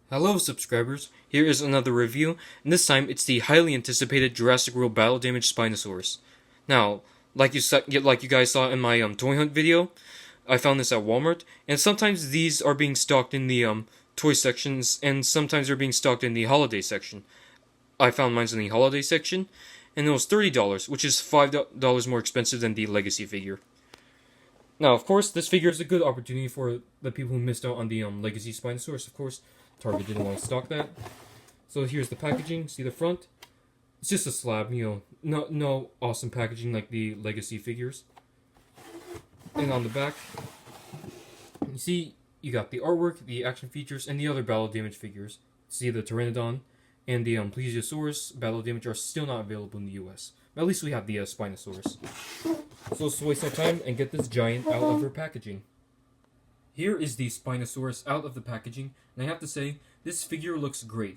Hello subscribers, here is another review, and this time it's the highly anticipated Jurassic World Battle Damage Spinosaurus. Now, like you guys saw in my toy hunt video, I found this at Walmart, and sometimes these are being stocked in the toy sections, and sometimes they're being stocked in the holiday section. I found mine in the holiday section, and it was $30, which is $5 more expensive than the Legacy figure. Now, of course, this figure is a good opportunity for the people who missed out on the Legacy Spinosaurus. Of course, Target didn't want to stock that. So here's the packaging. See the front? It's just a slab, no awesome packaging like the Legacy figures. And on the back, you see you got the artwork, the action features, and the other battle damage figures. See the Pteranodon and the Plesiosaurus battle damage are still not available in the US. But at least we have the Spinosaurus. So let's waste no time and get this giant out of her packaging. Here is the Spinosaurus out of the packaging, and I have to say, this figure looks great.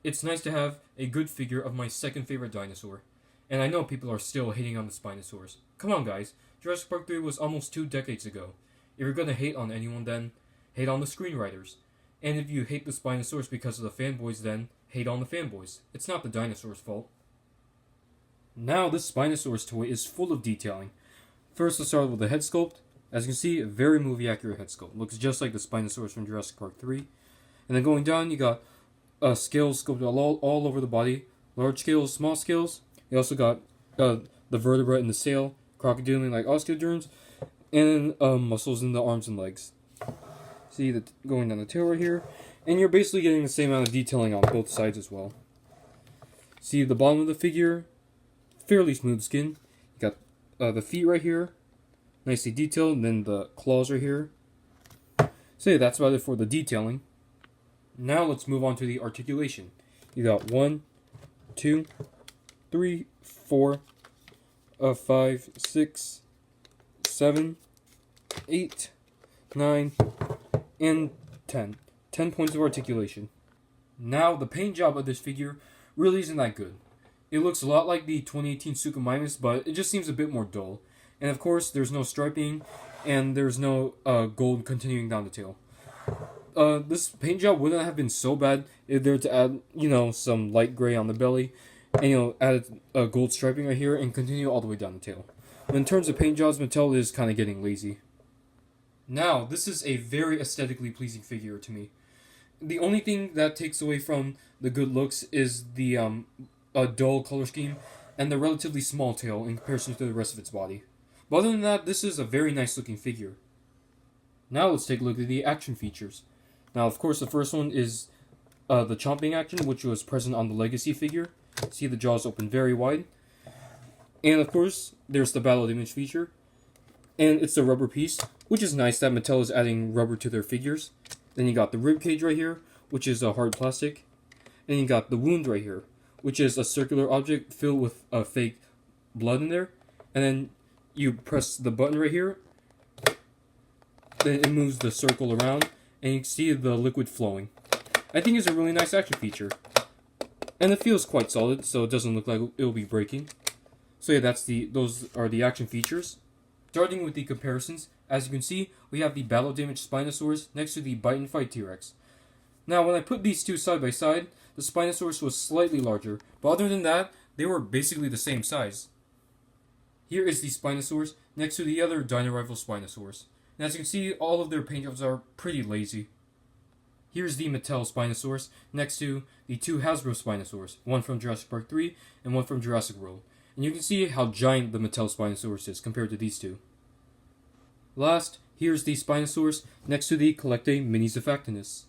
It's nice to have a good figure of my second favorite dinosaur. And I know people are still hating on the Spinosaurus. Come on guys, Jurassic Park 3 was almost 2 decades ago. If you're gonna hate on anyone then, hate on the screenwriters. And if you hate the Spinosaurus because of the fanboys then, hate on the fanboys. It's not the dinosaur's fault. Now this Spinosaurus toy is full of detailing. First let's start with the head sculpt. As you can see, a very movie-accurate head sculpt. Looks just like the Spinosaurus from Jurassic Park 3. And then going down, you got scales sculpted all over the body. Large scales, small scales. You also got the vertebra in the sail, crocodiling like osteoderms, and muscles in the arms and legs. See the going down the tail right here. And you're basically getting the same amount of detailing on both sides as well. See the bottom of the figure, fairly smooth skin. You got the feet right here. Nicely detailed, and then the claws right here. So yeah, that's about it for the detailing. Now let's move on to the articulation. You got 1, 2, 3, 4, 5, 6, 7, 8, 9, and 10. 10 points of articulation. Now the paint job of this figure really isn't that good. It looks a lot like the 2018 Suchomimus, but it just seems a bit more dull. And of course, there's no striping, and there's no gold continuing down the tail. This paint job wouldn't have been so bad if they were to add, some light gray on the belly, and add gold striping right here, and continue all the way down the tail. But in terms of paint jobs, Mattel is kind of getting lazy. Now, this is a very aesthetically pleasing figure to me. The only thing that takes away from the good looks is the dull color scheme and the relatively small tail in comparison to the rest of its body. But other than that, this is a very nice looking figure. Now let's take a look at the action features. Now, of course, the first one is the chomping action, which was present on the Legacy figure. See the jaws open very wide. And of course, there's the battle damage feature. And it's the rubber piece, which is nice that Mattel is adding rubber to their figures. Then you got the rib cage right here, which is a hard plastic. And you got the wound right here, which is a circular object filled with fake blood in there. And then you press the button right here, then it moves the circle around, and you can see the liquid flowing. I think it's a really nice action feature. And it feels quite solid, so it doesn't look like it'll be breaking. So yeah, those are the action features. Starting with the comparisons, as you can see, we have the battle damage Spinosaurus next to the bite and fight T-Rex. Now, when I put these two side by side, the Spinosaurus was slightly larger, but other than that, they were basically the same size. Here is the Spinosaurus next to the other Dino rival Spinosaurus. And as you can see, all of their paint jobs are pretty lazy. Here's the Mattel Spinosaurus next to the two Hasbro Spinosaurus, one from Jurassic Park 3 and one from Jurassic World. And you can see how giant the Mattel Spinosaurus is compared to these two. Last, here's the Spinosaurus next to the Collectae Minizafactinus.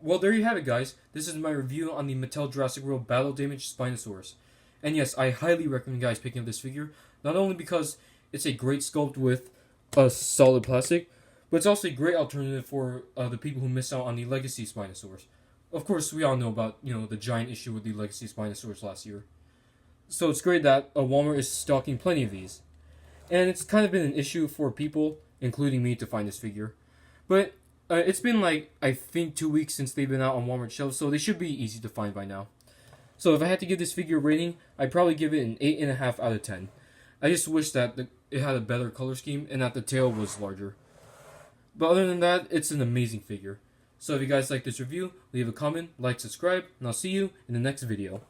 Well, there you have it, guys. This is my review on the Mattel Jurassic World Battle Damage Spinosaurus. And yes, I highly recommend guys picking up this figure, not only because it's a great sculpt with a solid plastic, but it's also a great alternative for the people who missed out on the Legacy Spinosaurus. Of course, we all know about, the giant issue with the Legacy Spinosaurus last year. So it's great that Walmart is stocking plenty of these. And it's kind of been an issue for people, including me, to find this figure. But it's been I think 2 weeks since they've been out on Walmart shelves, so they should be easy to find by now. So if I had to give this figure a rating, I'd probably give it an 8.5 out of 10. I just wish that it had a better color scheme and that the tail was larger. But other than that, it's an amazing figure. So if you guys like this review, leave a comment, like, subscribe, and I'll see you in the next video.